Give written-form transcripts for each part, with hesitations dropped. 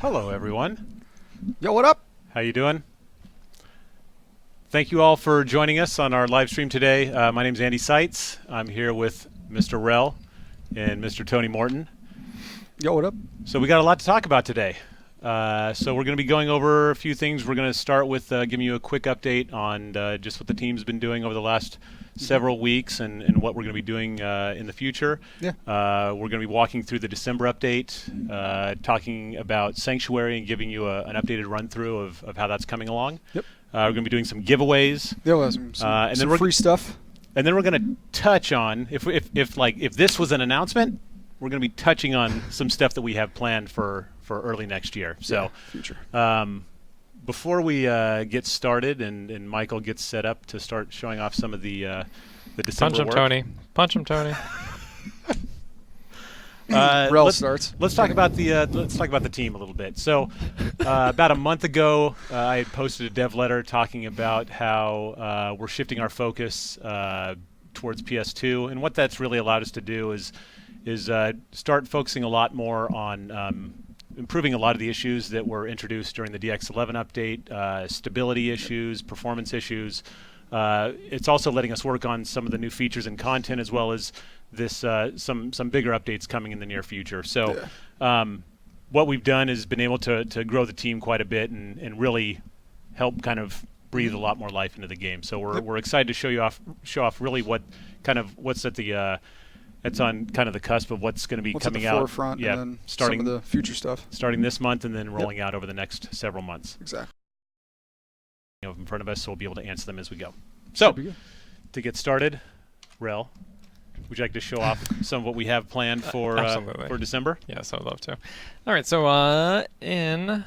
Hello, everyone. Yo, what up? How you doing? Thank you all for joining us on our live stream today. My name is Andy Seitz. I'm here with Mr. Rel and Mr. Tony Morton. Yo, what up? So we got a lot to talk about today. So we're going to be going over a few things. We're going to start with giving you a quick update on just what the team's been doing over the last several weeks and what we're going to be doing in the future. Yeah. We're going to be walking through the December update, talking about Sanctuary and giving you an updated run-through of how that's coming along. Yep. We're going to be doing some giveaways. There was some free stuff. And then we're going to touch on, if this was an announcement, we're going to be touching on some stuff that we have planned for early next year. So, future. Before we get started and Michael gets set up to start showing off some of the December work. Punch him, Tony. Rel starts. Let's talk about the team a little bit. So, about a month ago, I had posted a dev letter talking about how we're shifting our focus towards PS2, and what that's really allowed us to do is start focusing a lot more on improving a lot of the issues that were introduced during the DX11 update, stability issues, performance issues. It's also letting us work on some of the new features and content, as well as this some bigger updates coming in the near future. So what we've done is been able to grow the team quite a bit and really help kind of breathe a lot more life into the game. So we're excited to show off really what's at the it's on kind of the cusp of what's going to be coming at the out. Forefront, yeah, and then starting some of the future stuff. Starting this month and then rolling out over the next several months. Exactly. In front of us, so we'll be able to answer them as we go. So, to get started, Rel, would you like to show off some of what we have planned for December? Yes, I would love to. All right, so in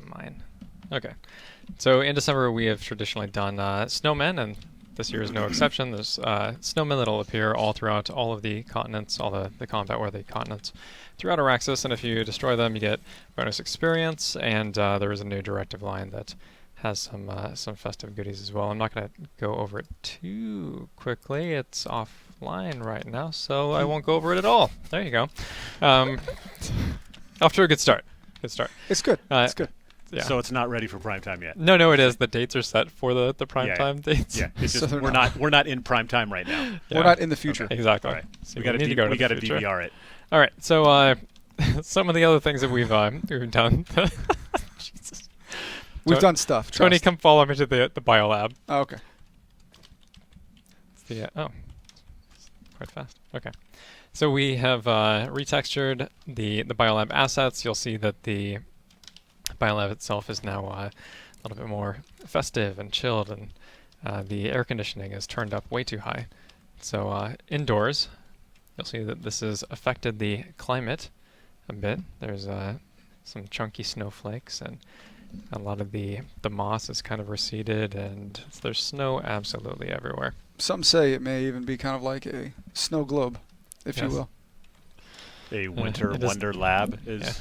mine. Okay, so in December we have traditionally done snowmen, and this year is no exception. There's snowmen that'll appear all throughout all of the continents, all the combat-worthy continents throughout Araxis, and if you destroy them, you get bonus experience, and there is a new directive line that has some festive goodies as well. I'm not going to go over it too quickly. It's offline right now, so I won't go over it at all. There you go. Off to a good start. It's good. It's good. Yeah. So it's not ready for prime time yet. No, it is. The dates are set for the prime time dates. Yeah, it's just we're not in prime time right now. Yeah. We're not in the future. Okay. Exactly. All right. So we got to DVR it. All right. So some of the other things that we've done. Jesus. We've done stuff. Tony, come follow me to the biolab. Oh, okay. It's quite fast. Okay. So we have retextured the biolab assets. You'll see that the biolab itself is now a little bit more festive and chilled, and the air conditioning is turned up way too high. So indoors, you'll see that this has affected the climate a bit. There's some chunky snowflakes, and a lot of the moss is kind of receded, and there's snow absolutely everywhere. Some say it may even be kind of like a snow globe, if you will. A winter wonder lab is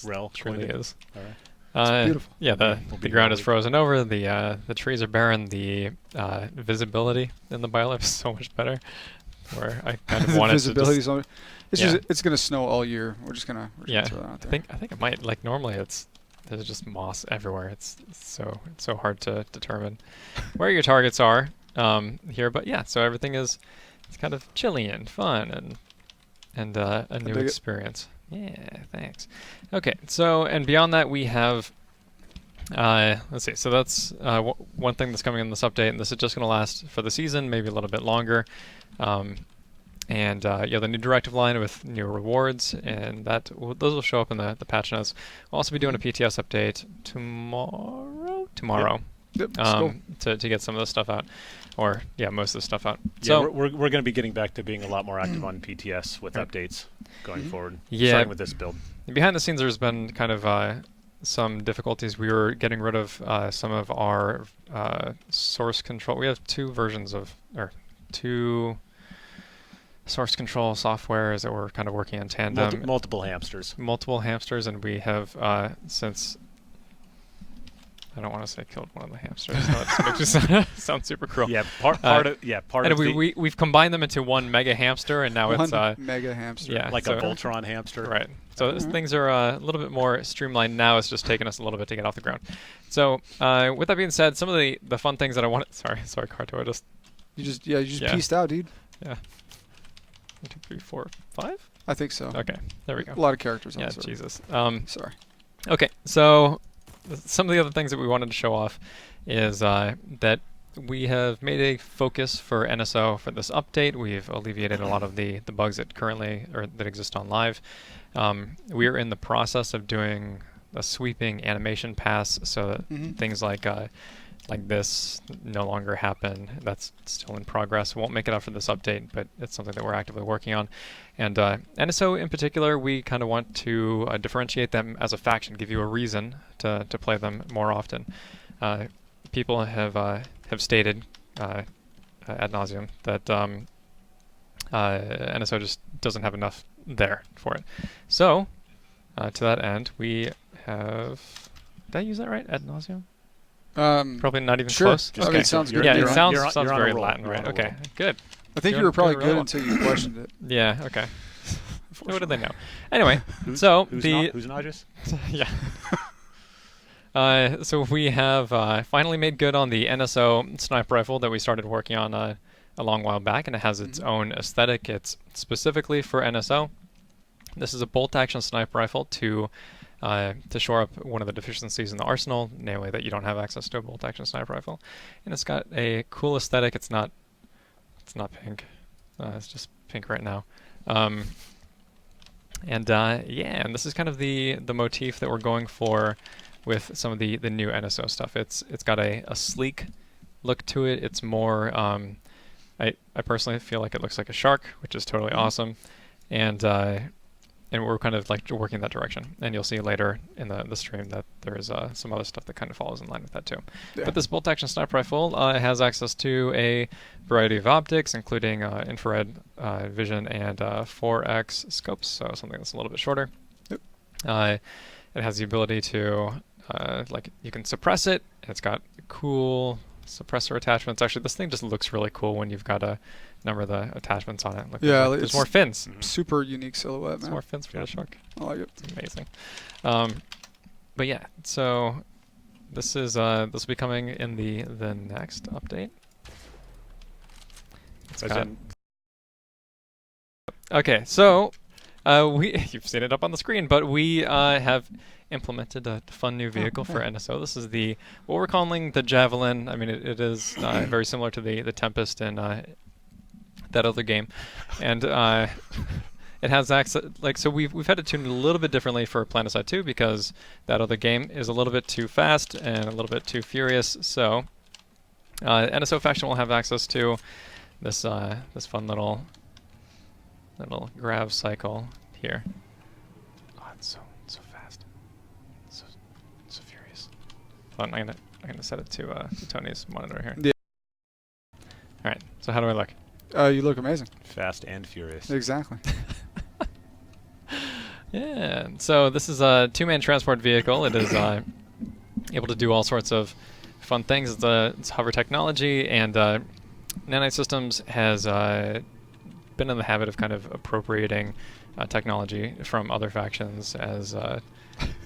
Rel. Truly is. All right. It's beautiful. Yeah, the ground is frozen over. The trees are barren. The visibility in the biolab is so much better. Where I kind of wanted visibility to it's gonna snow all year. We're just gonna throw that out there. I think it might. Like normally, there's just moss everywhere. It's so hard to determine where your targets are here. But yeah, so everything it's kind of chilly and fun and a new experience. Yeah, thanks. Okay, so and beyond that we have let's see. So that's one thing that's coming in this update, and this is just going to last for the season, maybe a little bit longer. And the new directive line with new rewards, and those will show up in the patch notes. We'll also be doing a PTS update tomorrow. Yep. Cool. to get some of this stuff out, or most of the stuff out. Yeah, so we're going to be getting back to being a lot more active on PTS with updates going forward. Yeah. Starting with this build. Behind the scenes, there's been kind of some difficulties. We were getting rid of some of our source control. We have two source control softwares that we're kind of working in tandem. Multiple hamsters. And we have since I don't want to say killed one of the hamsters. That makes it sound super cruel. Yeah, part of we've combined them into one mega hamster, and now it's mega hamster. Yeah, like so, a Voltron hamster. Right. So things are a little bit more streamlined now. It's just taken us a little bit to get off the ground. So with that being said, some of the fun things that I wanted. Sorry, Carto. You just pieced out, dude. Yeah. 1, 2, 3, 4, 5. I think so. Okay, there we go. A lot of characters. Yeah, also. Jesus. Sorry. Okay, so some of the other things that we wanted to show off is that we have made a focus for NSO for this update. We've alleviated a lot of the bugs that that exist on live. We are in the process of doing a sweeping animation pass, so that things like this no longer happen. That's still in progress. Won't make it out for this update, but it's something that we're actively working on. And NSO in particular, we kind of want to differentiate them as a faction, give you a reason to play them more often. People have stated ad nauseum that NSO just doesn't have enough there for it. So to that end, we have. Did I use that right? Ad nauseum? Probably not even sure. close. Okay. I mean, it sounds good. Yeah, it sounds you're on very a roll. Latin, right? Okay, good. I think you were probably good until you questioned it. Yeah. Okay. What did they know? Anyway, so who's Najas? Yeah. So we have finally made good on the NSO sniper rifle that we started working on a long while back, and it has its own aesthetic. It's specifically for NSO. This is a bolt-action sniper rifle to shore up one of the deficiencies in the arsenal, namely that you don't have access to a bolt-action sniper rifle. And it's got a cool aesthetic. It's not pink. It's just pink right now. And this is kind of the motif that we're going for with some of the new NSO stuff. It's got a sleek look to it. It's more I personally feel like it looks like a shark, which is totally awesome. And we're kind of like working in that direction. And you'll see later in the stream that there is some other stuff that kind of follows in line with that too. Yeah. But this bolt-action sniper rifle has access to a variety of optics, including infrared vision and 4x scopes, so something that's a little bit shorter. Yep. It has the ability to, you can suppress it. It's got cool suppressor attachments. Actually, this thing just looks really cool when you've got a number of the attachments on it. Look, yeah, there's more fins. Super unique silhouette, man. There's more fins for the shark. I like it. It's amazing. But yeah, so this will be coming in the next update. Okay, so you've seen it up on the screen, but we have implemented a fun new vehicle for NSO. This is what we're calling the Javelin. I mean, it is very similar to the Tempest in that other game, and it has access. So we've had to tune it a little bit differently for PlanetSide 2 because that other game is a little bit too fast and a little bit too furious. So NSO faction will have access to this fun little grav cycle here. Oh, it's so fast, so furious. Hold on, I'm gonna set it to Tony's monitor here. Yeah. All right. So how do I look? You look amazing. Fast and furious. Exactly. Yeah. So this is a two-man transport vehicle. It is able to do all sorts of fun things. It's hover technology, and Nanite Systems has been in the habit of kind of appropriating technology from other factions, as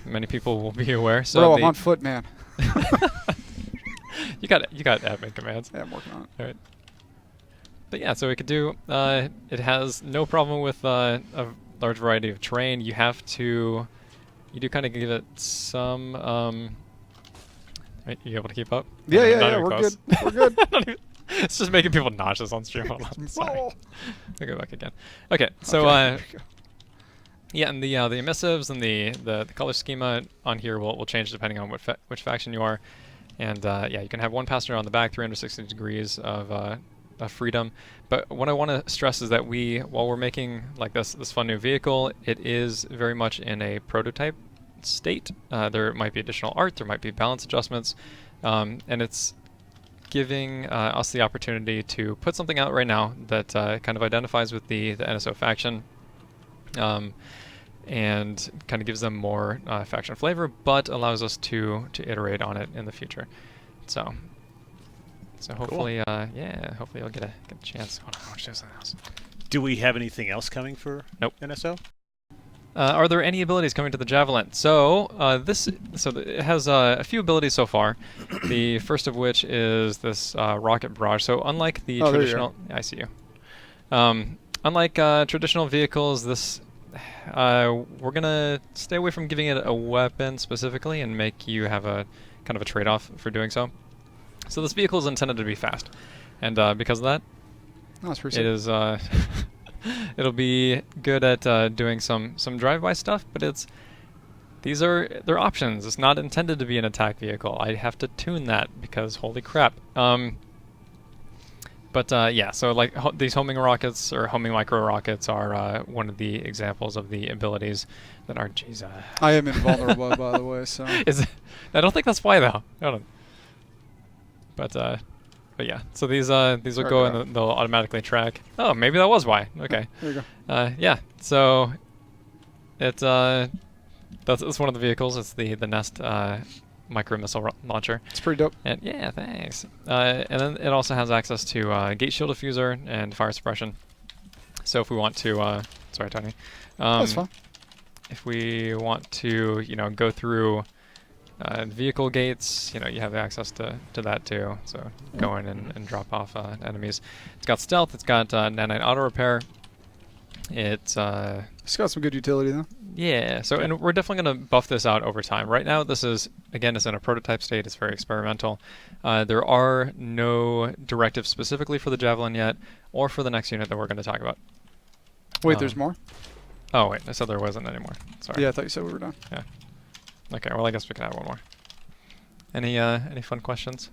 many people will be aware. So bro, I'm on foot, man. You got admin commands. Yeah, I'm working on it. All right. But yeah, so it could do. It has no problem with a large variety of terrain. You do kind of give it some. Right, you able to keep up? Yeah, we're good. We're good. It's just making people nauseous on stream. Hold on, sorry. I'll go back again. Okay, so yeah, and the emissives and the color schema on here will change depending on which faction you are, and yeah, you can have one passenger on the back, 360 degrees of freedom. But what I want to stress is that while we're making like this fun new vehicle, it is very much in a prototype state. There might be additional art, there might be balance adjustments, and it's giving us the opportunity to put something out right now that kind of identifies with the NSO faction, and kind of gives them more faction flavor, but allows us to iterate on it in the future. So hopefully, yeah, hopefully you'll get a chance. Hold on, I want to show something else. Do we have anything else coming for Nope. NSO? Are there any abilities coming to the Javelin? So it has a few abilities so far. The first of which is this rocket barrage. So unlike the traditional, I see you. Unlike traditional vehicles, this we're gonna stay away from giving it a weapon specifically and make you have a kind of a trade-off for doing so. So this vehicle is intended to be fast, and because of that, it is. It'll be good at doing some drive-by stuff, but they're options. It's not intended to be an attack vehicle. I have to tune that because holy crap. Yeah, so like these homing rockets or homing micro rockets are one of the examples of the abilities that are. Jeez, I am invulnerable, by the way. So I don't think that's why though. Hold on. But yeah, so these will go and they'll automatically track. Oh, maybe that was why. Okay. There you go. Yeah. So it's one of the vehicles. It's the Nest micro missile launcher. It's pretty dope. And yeah, thanks. And then it also has access to gate shield diffuser and fire suppression. So if we want to, sorry, Tony. That's fine. If we want to, go through vehicle gates, you have access to that too. So go in and drop off enemies. It's got stealth. It's got nanite auto repair. It's got some good utility though. Yeah. So and we're definitely going to buff this out over time. Right now, this is again, it's in a prototype state. It's very experimental. There are no directives specifically for the Javelin yet, or for the next unit that we're going to talk about. Wait, there's more? Oh wait, I said there wasn't anymore. Sorry. Yeah, I thought you said we were done. Yeah. Okay, well I guess we can have one more. Any fun questions?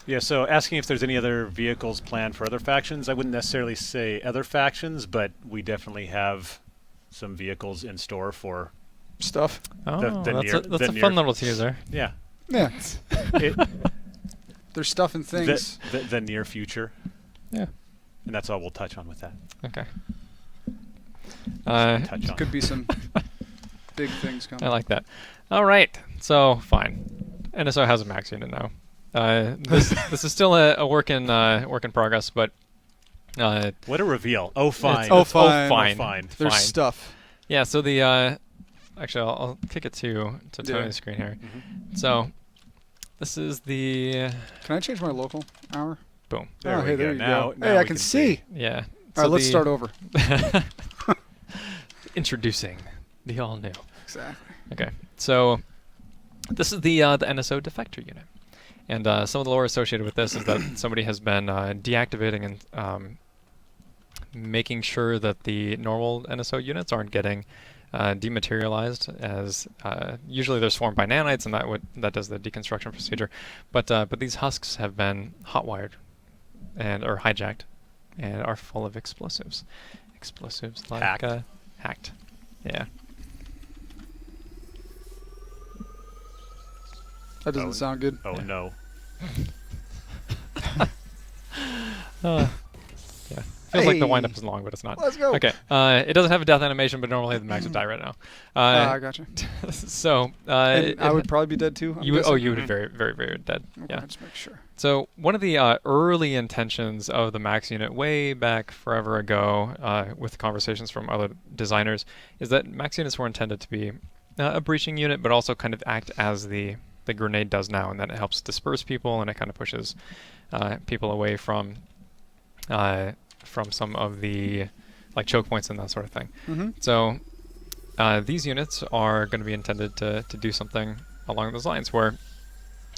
Yeah, so asking if there's any other vehicles planned for other factions. I wouldn't necessarily say other factions, but we definitely have some vehicles in store for stuff. Oh, that's a fun little teaser. Yeah. Yeah. There's stuff and things. The near future. Yeah. And that's all we'll touch on with that. Okay. Could be some big things coming. I like that. All right. So fine. NSO has a max unit now. This is still a work in progress, but what a reveal! Oh fine. Fine. There's stuff. Yeah. So the actually I'll kick it to Tony's screen here. Mm-hmm. So this is the. Can I change my local hour? Boom. There we go. There you now, go. Hey, I can see. Yeah. All right, let's start over. Introducing the all new. Exactly. Okay. So this is the NSO defector unit. And some of the lore associated with this is that somebody has been deactivating and making sure that the normal NSO units aren't getting dematerialized, as usually they're swarmed by nanites, and that does the deconstruction procedure. But these husks have been hotwired or hijacked and are full of explosives. Explosives like hacked. Yeah. That doesn't sound good. Oh, no. Yeah. Feels like the wind-up is long, but it's not. Let's go. Okay. It doesn't have a death animation, but normally the max would die right now. I gotcha. So... I would probably be dead too. You would be very, very, very dead. Okay, yeah. just make sure. So one of the early intentions of the max unit way back forever ago, with conversations from other designers, is that max units were intended to be a breaching unit, but also kind of act as the grenade does now, and then it helps disperse people, and it kind of pushes people away from some of the choke points and that sort of thing. Mm-hmm. So these units are going to be intended to do something along those lines, where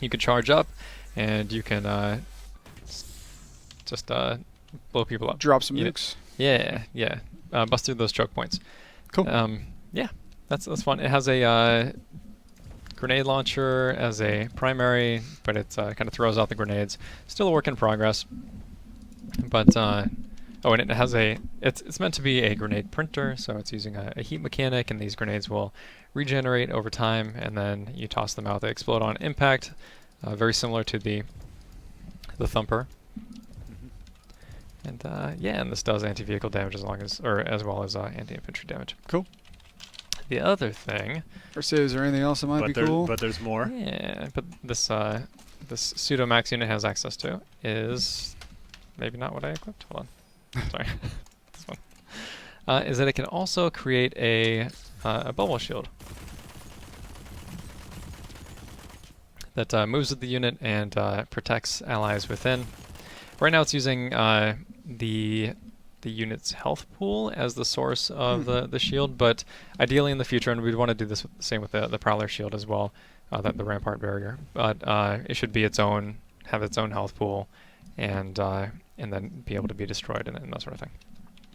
you can charge up and you can just blow people up. Drop some nukes. Yeah. Bust through those choke points. Cool. Yeah, that's fun. It has a grenade launcher as a primary, but it kind of throws out the grenades. Still a work in progress. But and it has it's meant to be a grenade printer, so it's using a heat mechanic, and these grenades will regenerate over time, and then you toss them out. They explode on impact, very similar to the Thumper. And and this does anti-vehicle damage as well as anti-infantry damage. Cool. the other thing. Or say, is there anything else that might be cool? But there's more. Yeah, but this pseudo max unit has access to is maybe not what I equipped. Hold on, sorry, this one is that it can also create a bubble shield that moves with the unit and protects allies within. Right now, it's using the unit's health pool as the source of the shield, but ideally in the future, and we'd want to do this same with the Prowler shield as well, the Rampart barrier, but it should be have its own health pool, and then be able to be destroyed and that sort of thing.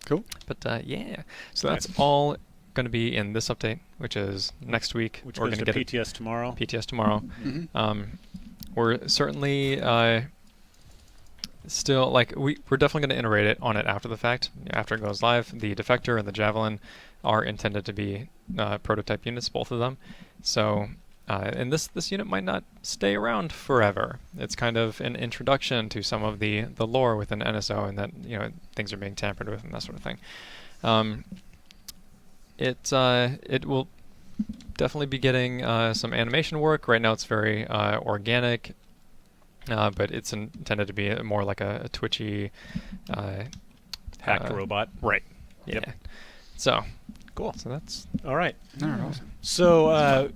Cool. But yeah, so that's all going to be in this update, which is next week. Which we're goes going to get PTS tomorrow. PTS tomorrow. Mm-hmm. We're certainly still we're definitely going to iterate it on it after the fact. After it goes live, the Defector and the Javelin are intended to be prototype units, both of them. So, and this unit might not stay around forever. It's kind of an introduction to some of the lore within NSO, and that things are being tampered with and that sort of thing. It will definitely be getting some animation work. Right now, it's very organic. But it's intended to be more like a twitchy hacked robot. Right. Yeah. Yep. So cool. So that's all right. All right, awesome. So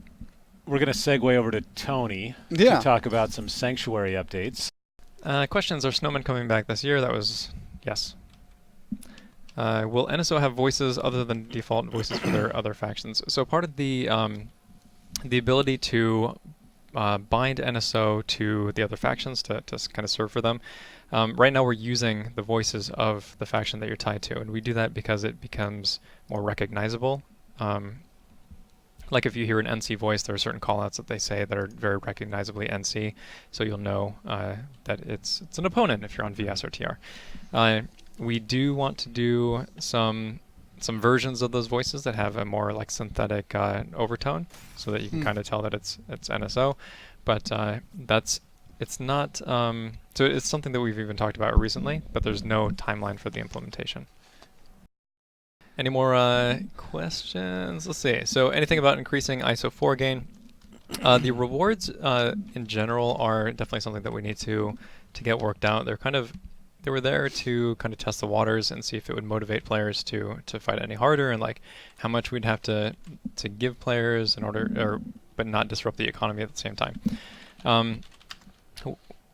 we're going to segue over to Tony to talk about some Sanctuary updates. Questions: Are snowmen coming back this year? That was yes. Will NSO have voices other than default voices for their other factions? So part of the ability to bind NSO to the other factions to kind of serve for them. Right now we're using the voices of the faction that you're tied to, and we do that because it becomes more recognizable. Like if you hear an NC voice, there are certain callouts that they say that are very recognizably NC, so you'll know that it's an opponent if you're on VS or TR. We do want to do some versions of those voices that have a more synthetic overtone, so that you can kind of tell that it's NSO, but it's not. So it's something that we've even talked about recently, but there's no timeline for the implementation. Any more questions? Let's see. So anything about increasing ISO 4 gain? The rewards in general are definitely something that we need to get worked out. They were there to kind of test the waters and see if it would motivate players to fight any harder, and how much we'd have to give players in order, but not disrupt the economy at the same time.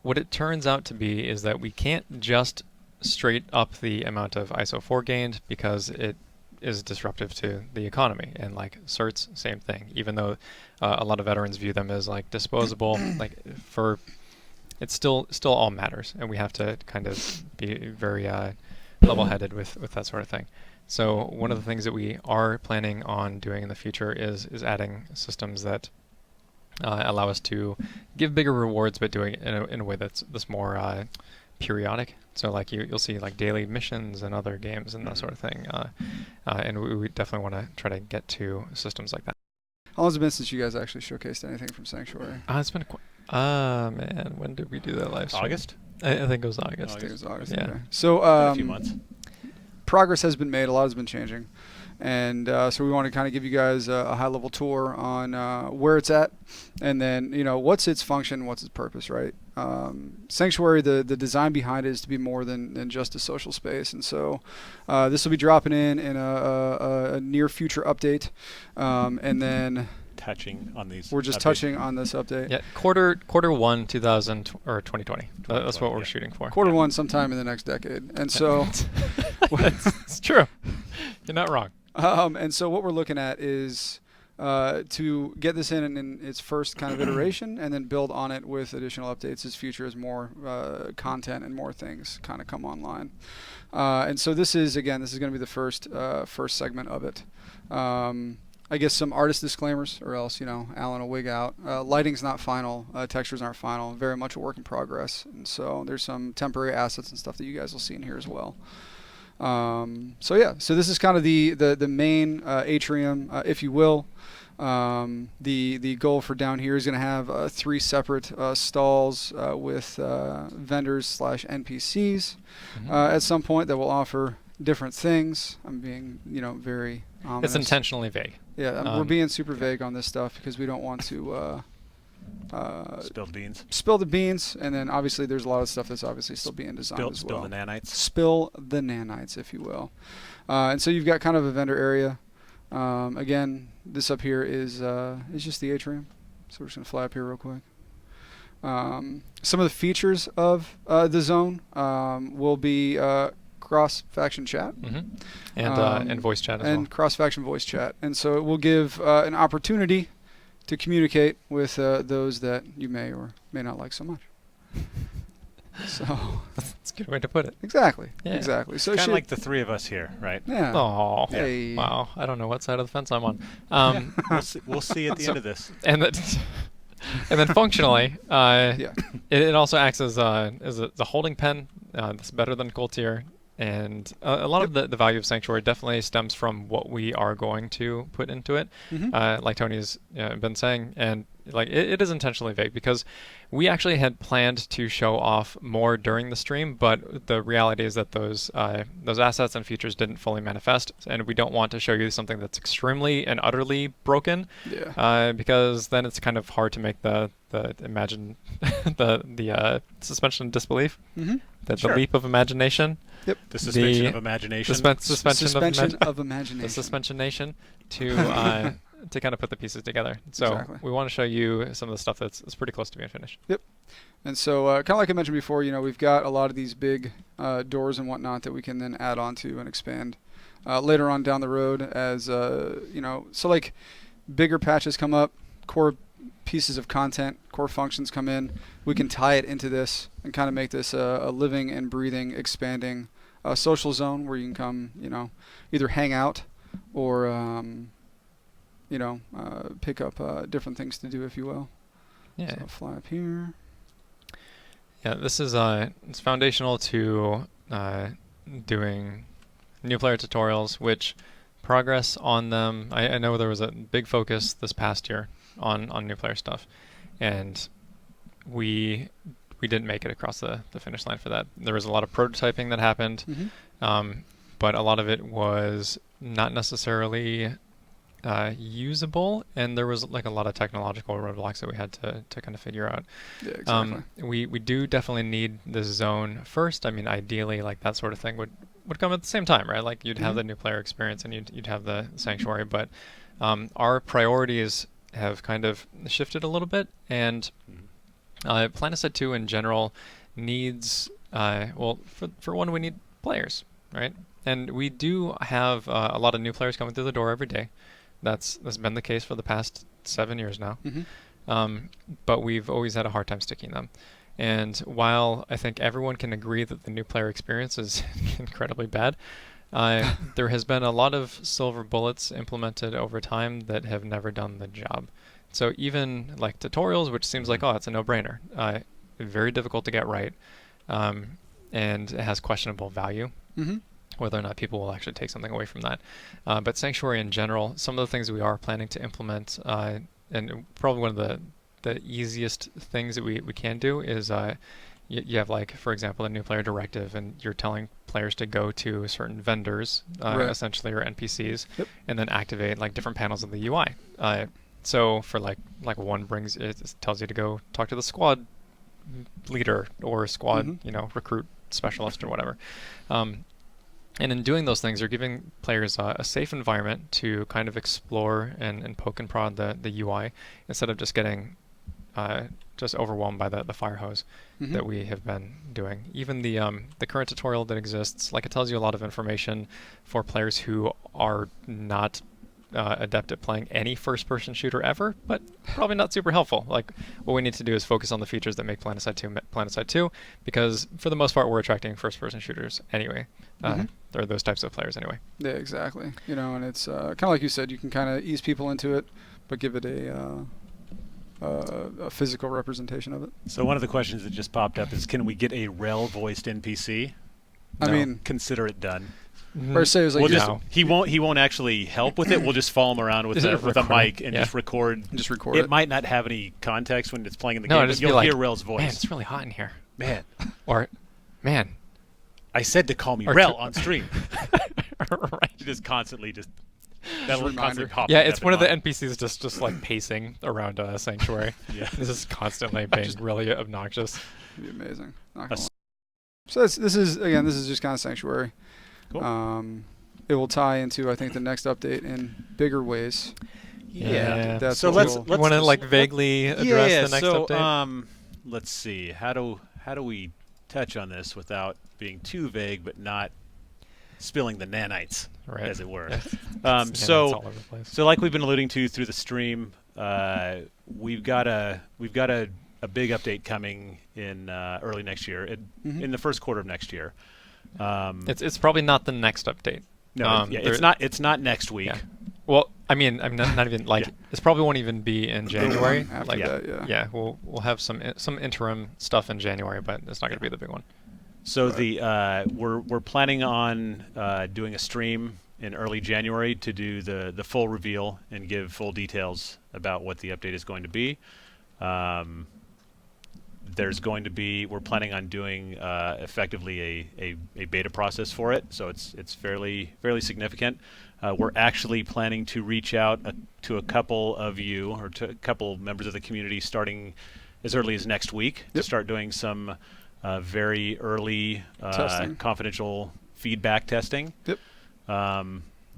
What it turns out to be is that we can't just straight up the amount of ISO 4 gained, because it is disruptive to the economy, and certs, same thing. Even though a lot of veterans view them as disposable, it still all matters, and we have to kind of be very level-headed with that sort of thing. So one of the things that we are planning on doing in the future is adding systems that allow us to give bigger rewards, but doing it in a way that's more periodic. So you'll see daily missions and other games and that sort of thing. And we definitely want to try to get to systems like that. How long has it been since you guys actually showcased anything from Sanctuary? It's been man, when did we do that live stream? August? I think it was August. I think it was August. Yeah. Okay. So a few months. Progress has been made. A lot has been changing. And so we want to kind of give you guys a high-level tour on where it's at, and then what's its function, what's its purpose, right? Sanctuary, the design behind it is to be more than just a social space, and so this will be dropping in a near future update, and then touching on these. We're just touching on this update. Yeah, quarter one 2020. That's what we're shooting for. Quarter one, sometime in the next decade, and so it's true. You're not wrong. And so what we're looking at is to get this in its first kind of iteration, and then build on it with additional updates as future, as more content and more things kind of come online. And so this is going to be the first segment of it. I guess some artist disclaimers, or else Alan will wig out. Lighting's not final, textures aren't final, very much a work in progress, and so there's some temporary assets and stuff that you guys will see in here as well. So this is kind of the main atrium, if you will. The goal for down here is going to have 3 separate stalls with vendors / NPCs at some point that will offer different things. I'm being, very ominous. It's intentionally vague. Yeah, we're being super vague on this stuff because we don't want to Spill the beans. spill the beans. And then obviously there's a lot of stuff that's obviously still being designed as well. Spill the nanites. Spill the nanites, if you will. And so you've got kind of a vendor area. Again, this up here is just the atrium. So we're just going to fly up here real quick. Some of the features of the zone will be cross-faction chat. And voice chat as well. And cross-faction voice chat. And so it will give an opportunity to communicate with those that you may or may not like so much. So That's a good way to put it. exactly. Yeah. Exactly. So Kind of like the three of us here, right? yeah. Oh, Hey. wow. I don't know what side of the fence I'm on. We'll see at the end of this. And then functionally, it also acts as a holding pen. That's better than Cold Tier. And a lot of the value of Sanctuary definitely stems from what we are going to put into it, like Tony's been saying. And like it is intentionally vague because we actually had planned to show off more during the stream, but the reality is that those assets and features didn't fully manifest, and we don't want to show you something that's extremely and utterly broken, because then it's kind of hard to make the imagine the suspension of disbelief, the leap of imagination. Yep. The suspension of imagination. Suspension of imagination. The suspension nation to kind of put the pieces together. So Exactly. we want to show you some of the stuff that's pretty close to being finished. Yep. And so kind of like I mentioned before, we've got a lot of these big doors and whatnot that we can then add on to and expand later on down the road as, so like bigger patches come up, core pieces of content, core functions come in, we can tie it into this and kind of make this a living and breathing, expanding social zone where you can come, either hang out or, pick up different things to do, if you will. Yeah. So I'll fly up here. Yeah, this is it's foundational to doing new player tutorials, which progress on them. I know there was a big focus this past year on new player stuff, and we didn't make it across the finish line for that. There was a lot of prototyping that happened, but a lot of it was not necessarily usable, and there was like a lot of technological roadblocks that we had to kind of figure out. Yeah, exactly. We do definitely need this zone first. I mean, ideally, like that sort of thing would come at the same time, right? Like you'd have the new player experience and you'd have the sanctuary, but our priorities have kind of shifted a little bit, and PlanetSide 2 in general needs, for one, we need players, right? And we do have a lot of new players coming through the door every day. That's been the case for the past 7 years now. But we've always had a hard time sticking them. And while I think everyone can agree that the new player experience is incredibly bad, there has been a lot of silver bullets implemented over time that have never done the job. So even like tutorials, which seems like, it's a no-brainer, very difficult to get right, and it has questionable value. Whether or not people will actually take something away from that. But Sanctuary in general, some of the things we are planning to implement, and probably one of the easiest things that we can do is you have, like, for example, a new player directive, and you're telling players to go to certain vendors, essentially, or NPCs, and then activate like different panels of the UI. So for like one it tells you to go talk to the squad leader or squad, recruit specialist or whatever. And in doing those things, you're giving players a safe environment to kind of explore and poke and prod the UI instead of just getting just overwhelmed by the fire hose that we have been doing. Even the current tutorial that exists, like, it tells you a lot of information for players who are not adept at playing any first-person shooter ever, but probably not super helpful. Like, what we need to do is focus on the features that make PlanetSide 2, because for the most part, we're attracting first-person shooters anyway. Or those types of players anyway. Yeah, exactly. And it's kind of like you said, you can kind of ease people into it, but give it a physical representation of it. So one of the questions that just popped up is, can we get a Rel-voiced NPC? I mean, consider it done. Or say it was like, he won't actually help with it. We'll just follow him around with a mic and just record. It might not have any context when it's playing in the game, but you'll hear Rel's voice. Man, it's really hot in here. Man. Or, man, I said to call me Or Rel to- on stream. Right. You just constantly that'll reminder. constantly pop. Yeah, up it's in one of the mind. NPCs just like pacing around Sanctuary. Yeah. This is constantly being really obnoxious. It'd be amazing. Not A gonna s- lie. So this is just kind of Sanctuary. Cool. It will tie into, I think, the next update in bigger ways. Yeah. That's So what let's we'll- You want to just- like vaguely address yeah, the next so, update? let's see. How do we touch on this without being too vague, but not spilling the nanites, Right. as it were? Yeah, it's So all over the place. So like we've been alluding to through the stream, we've got a big update coming in early next year, in the first quarter of next year. It's probably not the next update. No, it's not next week. Yeah. Well, I mean, I'm not even like Yeah. This probably won't even be in January. After Like, that, yeah, we'll have some interim stuff in January, but it's not going to be the big one. So we're planning on doing a stream in early January to do the full reveal and give full details about what the update is going to be. We're planning on doing effectively a beta process for it, so it's fairly significant. We're actually planning to reach out to a couple of you, or to a couple members of the community, starting as early as next week to start doing some very early confidential feedback testing. Yep.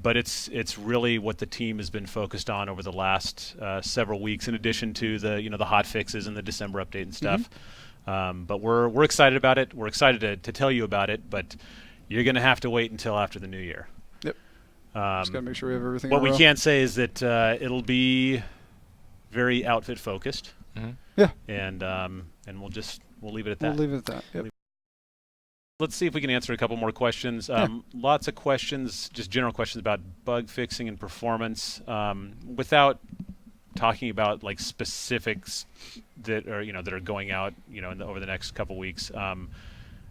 But it's really what the team has been focused on over the last several weeks, in addition to the hot fixes and the December update and stuff. But we're excited about it. We're excited to tell you about it, but you're going to have to wait until after the new year. Yep. Just got to make sure we have everything. What in a we row. can say is that it'll be very outfit focused. Yeah. And we'll leave it at that. We'll leave it at that. Yep. Let's see if we can answer a couple more questions. Lots of questions, just general questions about bug fixing and performance, without talking about like specifics that are going out over the next couple weeks.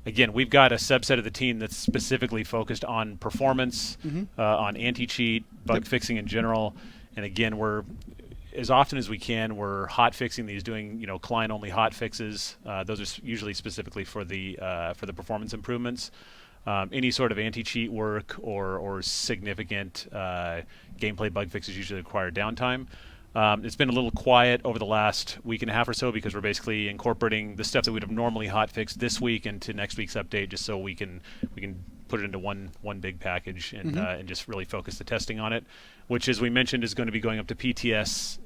Again, we've got a subset of the team that's specifically focused on performance, on anti-cheat, bug fixing in general, and again, we're as often as we can, we're hot fixing these, doing client-only hot fixes. Those are usually specifically for the performance improvements. Any sort of anti-cheat work or significant gameplay bug fixes usually require downtime. It's been a little quiet over the last week and a half or so because we're basically incorporating the stuff that we'd have normally hot fixed this week into next week's update, just so we can put it into one big package and just really focus the testing on it, which, as we mentioned, is going to be going up to PTS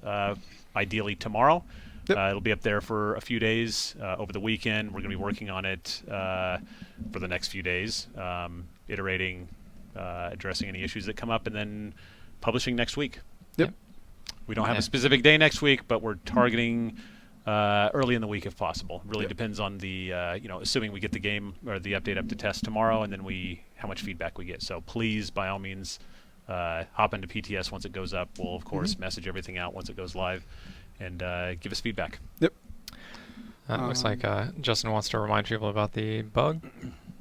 ideally tomorrow. Yep. It'll be up there for a few days over the weekend. We're going to be working on it for the next few days, iterating, addressing any issues that come up, and then publishing next week. Yep. We don't have a specific day next week, but we're targeting early in the week if possible. Really depends on the assuming we get the game or the update up to test tomorrow, and then how much feedback we get. So please, by all means, hop into PTS once it goes up. We'll of course message everything out once it goes live, and give us feedback. Yep. Looks like Justin wants to remind people about the bug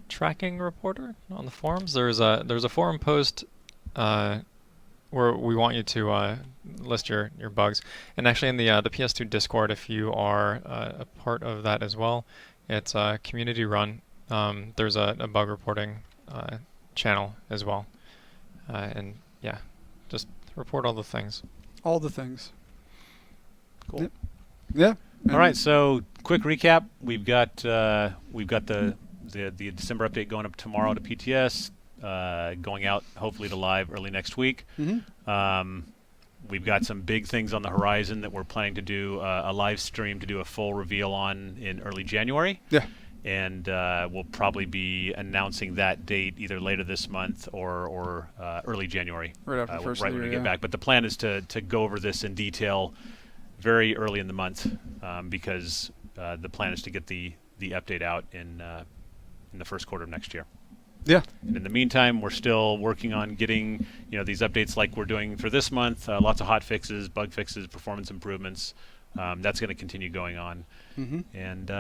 tracking reporter on the forums. There's a forum post where we want you to list your bugs, and actually in the PS2 Discord, if you are a part of that as well, it's community run. There's a bug reporting channel as well, and yeah, just report all the things. All the things. Cool. Yep. Yeah. All right. So quick recap: we've got the December update going up tomorrow to PTS. Going out hopefully to live early next week. We've got some big things on the horizon that we're planning to do a live stream to do a full reveal on in early January. Yeah. And we'll probably be announcing that date either later this month or early January. Right after the first right of the when we year, get yeah. back. But the plan is to go over this in detail very early in the month because the plan is to get the update out in the first quarter of next year. Yeah. And in the meantime, we're still working on getting these updates like we're doing for this month. Lots of hot fixes, bug fixes, performance improvements. That's going to continue going on. And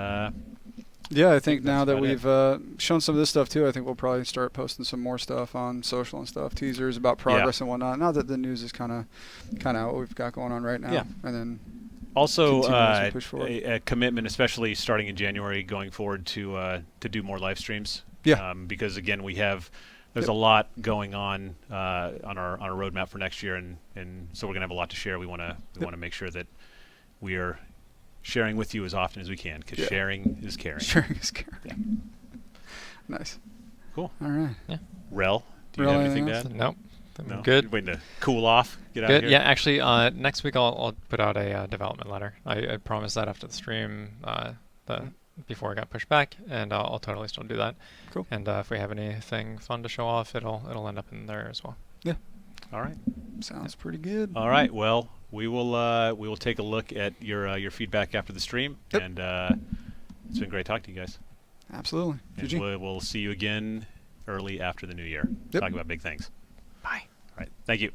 yeah, I think now that's that about we've shown some of this stuff too, I think we'll probably start posting some more stuff on social and stuff, teasers about progress and whatnot. Now that the news is kind of what we've got going on right now. Yeah. And then also continue as we push forward. a commitment, especially starting in January going forward, to do more live streams Yeah. Because again, there's a lot going on our roadmap for next year, and so we're gonna have a lot to share. We want to make sure that we are sharing with you as often as we can, because sharing is caring. Sharing is caring. Yeah. Nice. Cool. All right. Rel, do you Rel, have anything to anything add? Nope. No? Good. You're waiting to cool off, get out Good. of here? Yeah, actually, next week I'll put out a development letter. I promised that after the stream, before I got pushed back, and I'll totally still do that. Cool. And if we have anything fun to show off, it'll end up in there as well. Yeah. All right. Sounds pretty good. All right. Well, we will take a look at your feedback after the stream, Yep. and it's been great talking to you guys. Absolutely. And we'll see you again early after the new year. Yep. Talk about big things. Bye. All right. Thank you.